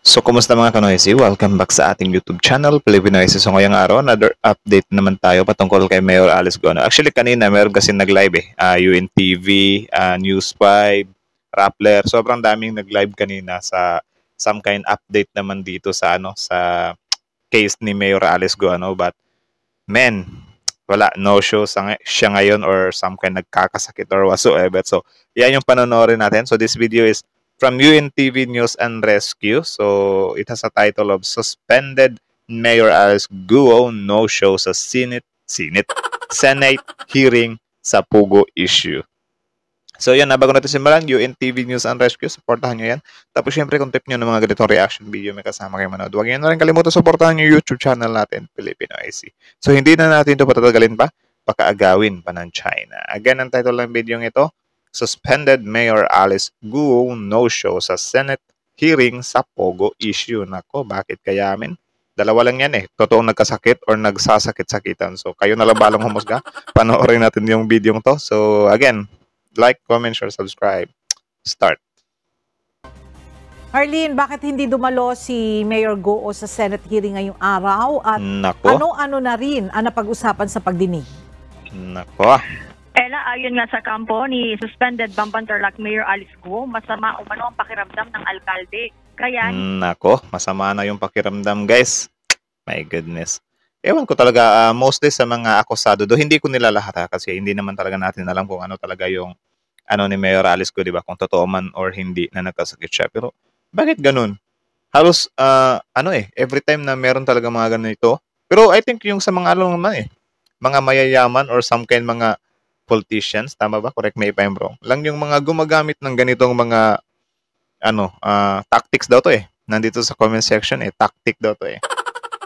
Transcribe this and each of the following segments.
So, kumusta mga kanoisy? Welcome back sa ating YouTube channel, Pilipinoisy. So, ngayong araw, another update naman tayo patungkol kay Mayor Alice Gono. Actually, kanina, meron kasi nag-live UNTV, News 5, Rappler. Sobrang daming nag-live kanina sa some kind update naman dito sa sa case ni Mayor Alice Gono. But, men, wala, no show siya ngayon or some kind nagkakasakit or whatsoever. So, yan yung panonorin natin. So, this video is from UNTV News and Rescue. So, it has a title of Suspended Mayor Alice Guo No-Show sa Senate Hearing sa Pugo Issue. So, yan, bago natin simulan, UNTV News and Rescue, supportahan nyo yan. Tapos, syempre, kung tip nyo ng mga ganitong reaction video, may kasama kayo manood. Huwag nyo na rin kalimutan supportahan yung YouTube channel natin, Filipino IC. So, hindi na natin ito patatagalin pa, pakaagawin pa ng China. Again, ang title ng video ito, Suspended Mayor Alice Guo No-Show sa Senate Hearing sa Pogo Issue. Nako, bakit kaya amin? Dalawa lang yan totoong nagkasakit or nagsasakit-sakitan. So, kayo na lang balang humusga. Panoorin natin yung video to. So, again, like, comment, share, subscribe. Start. Arlene, bakit hindi dumalo si Mayor Guo sa Senate hearing ngayong araw? At ano-ano na rin ang napag-usapan sa pagdinig? Nako. Ella, ayon nga sa kampo ni suspended Bamban Tarlac Mayor Alice Guo, masama umano ang pakiramdam ng alkalde. Kaya nako, masama na yung pakiramdam, guys. My goodness. Ewan ko talaga, mostly sa mga akusado, do hindi ko nila lahat kasi hindi naman talaga natin alam kung ano talaga yung ni Mayor Alice Guo, di ba? Kung totoo man or hindi na nagkasakit siya. Pero bakit ganun? Halos, every time na meron talaga mga ganito. Pero I think yung sa mga naman mga mayayaman or some kind mga politicians, tama ba? Correct me if I'm wrong. Lang yung mga gumagamit ng ganitong mga tactics daw to Nandito sa comment section tactic daw to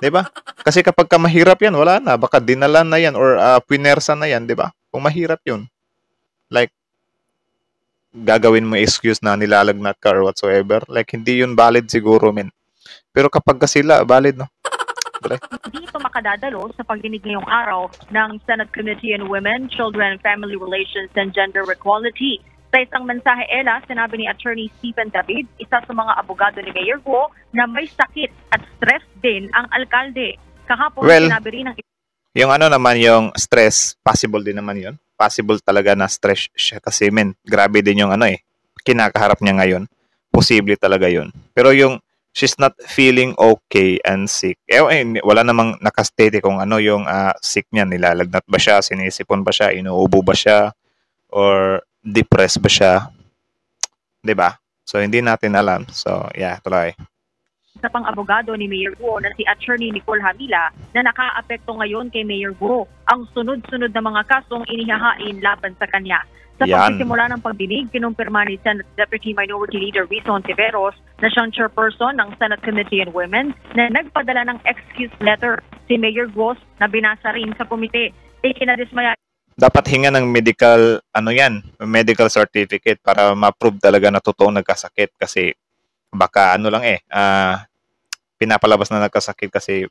'Di ba? Kasi kapag ka mahirap 'yan, wala na, baka dinalan na 'yan or pinersa na 'yan, 'di ba? Kung mahirap 'yun. Like gagawin mo excuse na nilalagnat ka or whatsoever, like hindi 'yun valid siguro, men. Pero kapag ka sila valid, no. Hindi ito makadadalo sa pagdinig ngayong araw ng Senate Committee on Women, Children, Family Relations, and Gender Equality. Sa isang mensahe, Ella, sinabi ni Attorney Stephen David, isa sa mga abogado ni Mayor Guo, na may sakit at stress din ang alkalde. Kahapon, sinabi rin ng yung naman yung stress, possible din naman yun. Possible talaga na stress siya kasi grabe din yung kinakaharap niya ngayon. Posible talaga yun. Pero yung she's not feeling okay and sick. Wala namang nakastate kung yung sick niya. Nilalagnat ba siya? Sinisipon ba siya? Inuubo ba siya? Or depressed ba siya? 'Di ba? So, hindi natin alam. So, yeah, tuloy. Sa pang-abogado ni Mayor Guo na si Attorney Nicole Havila na nakaapekto ngayon kay Mayor Guo ang sunod-sunod na mga kasong inihahain laban sa kanya. Sa pagsisimula ng pagdinig, kinumpirma ni Senate Deputy Minority Leader Rizo Ontiveros na siyang chairperson ng Senate Committee on Women na nagpadala ng excuse letter si Mayor Guo na binasa rin sa komite. Ikinadismaya dapat hinga ng medical medical certificate para ma-prove talaga na totoong nagkasakit kasi baka pinapalabas na nagkasakit kasi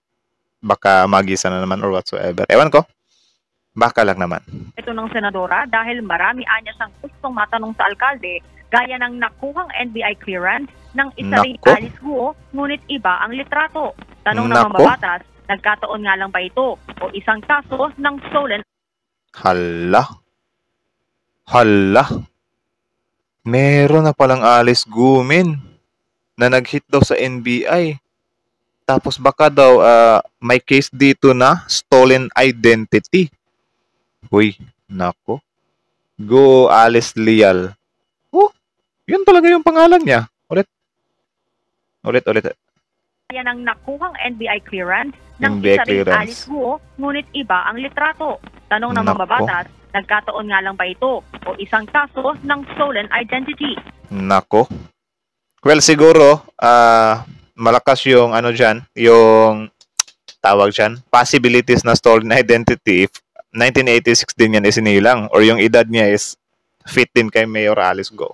baka magisa na naman or whatsoever. Ewan ko. Baka lang naman. Ito ng senadora dahil marami anya siyang gustong matanong sa alkalde gaya ng nakuhang NBI clearance ng isa ring Alice Guo, ngunit iba ang litrato. Tanong ng mambabatas, nagkataon nga lang ba ito o isang kaso ng stolen? Hala. Meron na palang Alice Guo na nag-hit daw sa NBI. Tapos baka daw may case dito na stolen identity. Uy, nako. Go Alice Leal. Yun talaga yung pangalan niya. Ulit. Yan ang nakuhang NBI clearance ng isa ring Alice Guo, ngunit iba ang litrato. Tanong ng mambabatas, nagkataon nga lang ba ito o isang kaso ng stolen identity? Nako. Well, siguro, malakas yung yung tawag dyan, possibilities na stolen identity if 1986 din yan isinilang or yung edad niya is fit din kay Mayor Alice Guo.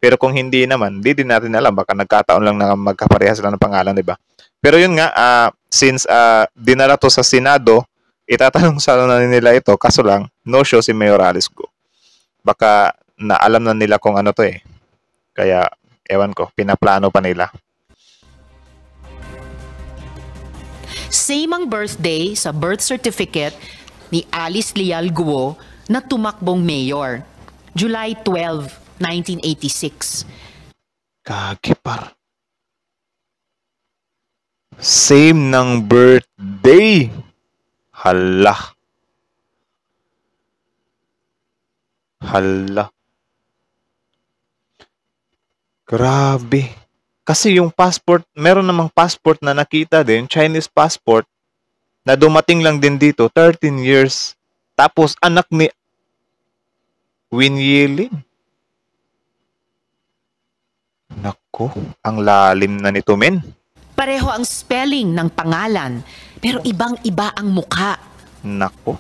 Pero kung hindi naman, di din natin alam. Baka nagkataon lang na magkaparehas sila ng pangalan, di ba? Pero yun nga, since dinala to sa Senado, itatanong sa nila ito. Kaso lang, no show si Mayor Alice Guo. Baka naalam na nila kung ano to Kaya, ewan ko, pinaplano pa nila. Same ang birthday sa birth certificate ni Alice Leal Guo na tumakbong mayor. July 12, 1986. Kagipar. Same ng birthday. Hala. Hala. Grabe. Kasi yung passport, meron namang passport na nakita din, Chinese passport, na dumating lang din dito, 13 years. Tapos anak ni Win Yilin. Nako, ang lalim na nito, men. Pareho ang spelling ng pangalan, pero ibang-iba ang mukha. Nako.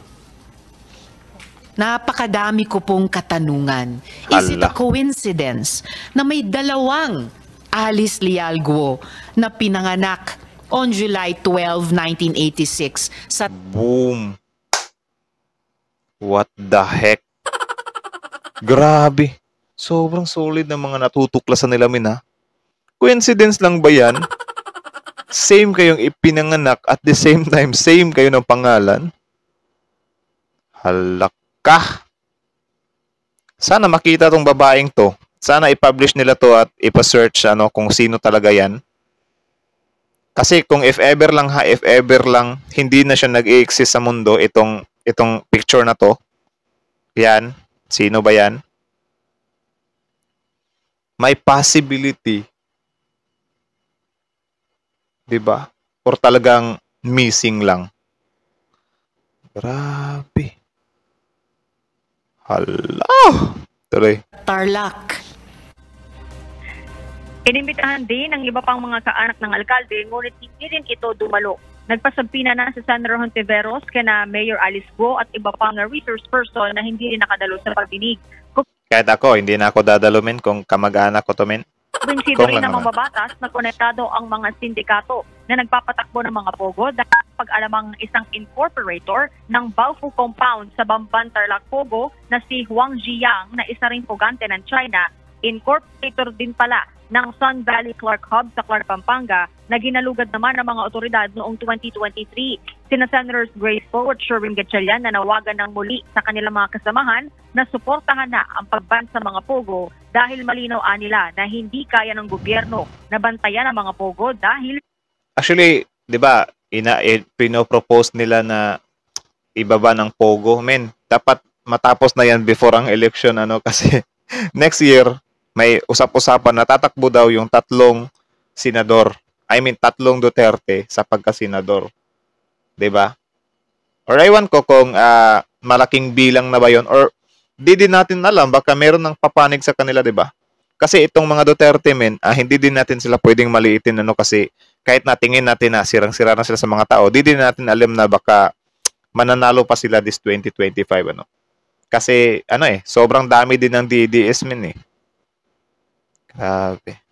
Napakadami ko pong katanungan. Is it a coincidence na may dalawang Alice Leal Guo na pinanganak on July 12, 1986 sa... Boom. What the heck? Grabe. Sobrang solid ng mga natutuklasan nila, min, ha? Coincidence lang ba yan? Same kayong ipinanganak at the same time, same kayo ng pangalan? Halaka. Sana makita tong babaeng to. Sana i-publish nila to at ipa-search kung sino talaga yan. Kasi kung if ever lang, hindi na siya nag-i-exist sa mundo itong picture na to. Yan. Sino ba yan? May possibility. 'Di ba? Or talagang missing lang. Grabe. Hala. Tuloy. Tarlac. Inimbitahan din ng iba pang mga kaanak ng alkalde, ngunit hindi rin ito dumalo. Nagpasampina na sa Senator Hontiveros kina Mayor Alice Guo at iba pang resource person na hindi rin nakadalo sa pagdinig. Kahit ako, hindi na ako dadalo, men, kung kamag-anak ko to, men. Kumbinsido rin ng mga babatas na konektado ang mga sindikato na nagpapatakbo ng mga pogo dahil pag-alamang isang incorporator ng Baofu Compound sa Bamban, Tarlac, Pogo na si Huang Ziyang na isa ring pugante ng China, incorporator din pala ng Sun Valley Clark Hub sa Clark, Pampanga na ginalugad naman ng mga otoridad noong 2023. Sina Senators Grace Poe at Sherwin Gatchalian na nawagan ng muli sa kanilang mga kasamahan na suportahan na ang pagban sa mga pogo dahil malinaw nila na hindi kaya ng gobyerno na bantayan ang mga pogo dahil... Actually, di ba, pinopropose nila na ibaba ng pogo. Men, dapat matapos na yan before ang election, kasi next year, may usap-usapan na tatakbo daw yung tatlong Duterte sa pagka-senador. 'Di ba? Or ewan ko kung malaking bilang na ba 'yon or di din natin alam, baka meron ng papanig sa kanila, 'di ba? Kasi itong mga Duterte, men, hindi din natin sila pwedeng maliitin kasi kahit natingin natin na sirang-sira na sila sa mga tao, di din natin alam na baka mananalo pa sila this 2025 Kasi sobrang dami din ng DDS, men, Grabe.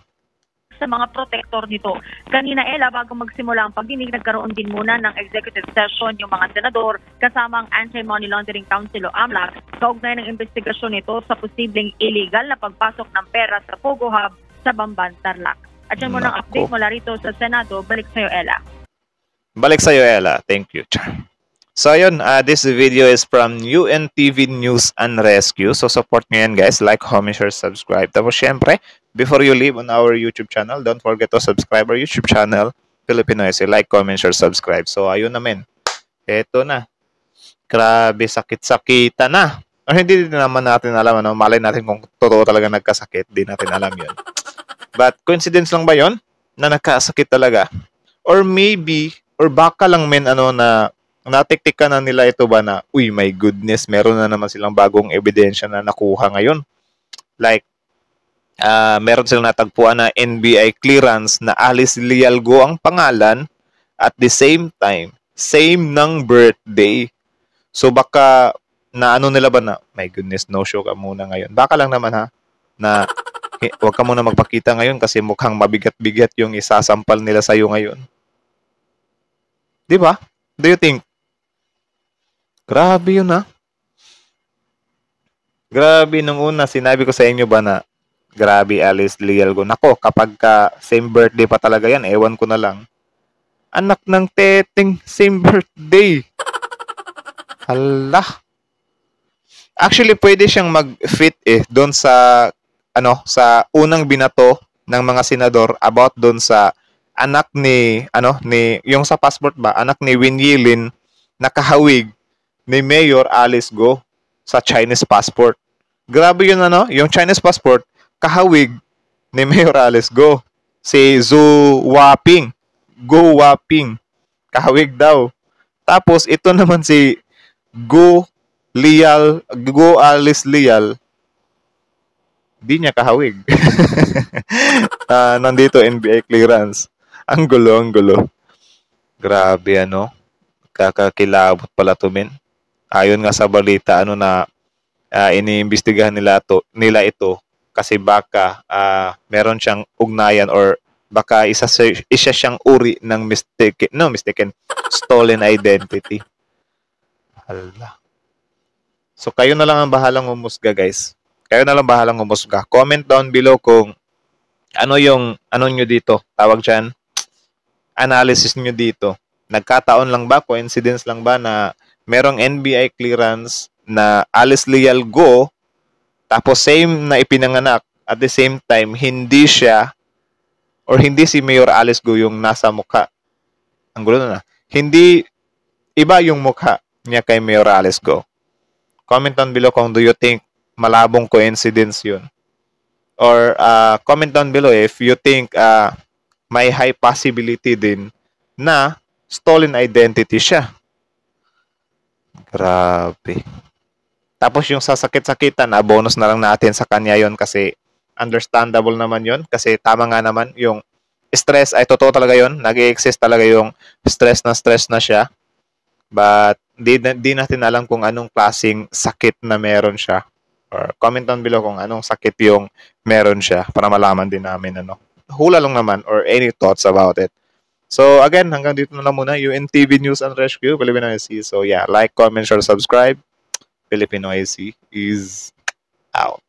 Sa mga protector nito. Kanina, Ella, bago magsimula ang pagdinig, nagkaroon din muna ng executive session yung mga senador kasama ang Anti-Money Laundering Council o AMLAC kaugnay ng investigasyon nito sa posibleng illegal na pagpasok ng pera sa Pogo Hub sa Bamban, Tarlac. At yan muna ang update mula rito sa Senado. Balik sa'yo, Ella. Balik sa'yo, Ella. Thank you. So, yun. This video is from UNTV News and Rescue. So, support nyo yan, guys. Like, comment, share, subscribe. Tapos, syempre, before you leave on our YouTube channel, don't forget to subscribe our YouTube channel, Filipino Essay. Like, comment, share, subscribe. So, ayun na, men. Eto na. Grabe, sakit-sakita na. Or hindi din naman natin alam, malay natin kung totoo talaga nagkasakit. Di natin alam yun. But, coincidence lang ba yun? Na nagkasakit talaga? Or maybe, or baka lang, men, na natiktikan na nila ito ba na, uy, my goodness, meron na naman silang bagong ebidensya na nakuha ngayon. Like, meron silang natagpuan na NBI clearance na Alice Leal Guo ang pangalan at the same time, same ng birthday. So baka na nila ba na, my goodness, no show ka muna ngayon. Baka lang naman na huwag ka muna magpakita ngayon kasi mukhang mabigat-bigat yung isasampal nila sa'yo ngayon. Di ba? Do you think? Grabe yun, Grabe, nung una, sinabi ko sa inyo ba na grabe Alice Leal Guo. Nako, kapag same birthday pa talaga yan, ewan ko na lang. Anak ng teteng, same birthday. Hala. Actually, pwede siyang mag-fit doon sa sa unang binato ng mga senador about doon sa anak ni yung sa passport ba, anak ni Win Yilin na kahawig ni Mayor Alice Go sa Chinese passport. Grabe yun yung Chinese passport kahawig ni Mayor Alice Go. Si Zhu Waping, Go Waping, kahawig daw. Tapos ito naman si Go Alice Lial, di niya kahawig. Nandito NBA clearance. Ang gulo. Grabe kakakilabot pala to, men. Ayon nga sa balita na iniimbestigahan nila ito kasi baka meron siyang ugnayan or baka isa siyang uri ng mistaken stolen identity. Hala. So kayo na lang ang bahalang humusga, guys. Kayo na lang bahalang humusga. Comment down below kung ano nyo dito. Tawag dyan, analysis nyo dito. Nagkataon lang ba, coincidence lang ba na merong NBI clearance na Alice Lial Go, tapos same na ipinanganak, at the same time, hindi siya, or hindi si Mayor Alice Go yung nasa mukha. Ang gulo na. Hindi, iba yung mukha niya kay Mayor Alice Go. Comment down below kung do you think malabong coincidence yun. Or comment down below if you think may high possibility din na stolen identity siya. Grabe. Tapos yung sasakit-sakitan, bonus na lang natin sa kanya yon kasi understandable naman yon kasi tama nga naman yung stress ay totoo talaga yon, nag-exist talaga yung stress na siya. But di natin alam kung anong klaseng sakit na meron siya. Or comment down below kung anong sakit yung meron siya para malaman din namin hula lang naman or any thoughts about it. So again, hanggang dito na lang muna. UNTV News and Rescue, Filipino IC. So yeah, like, comment, share, subscribe. Filipino IC is out.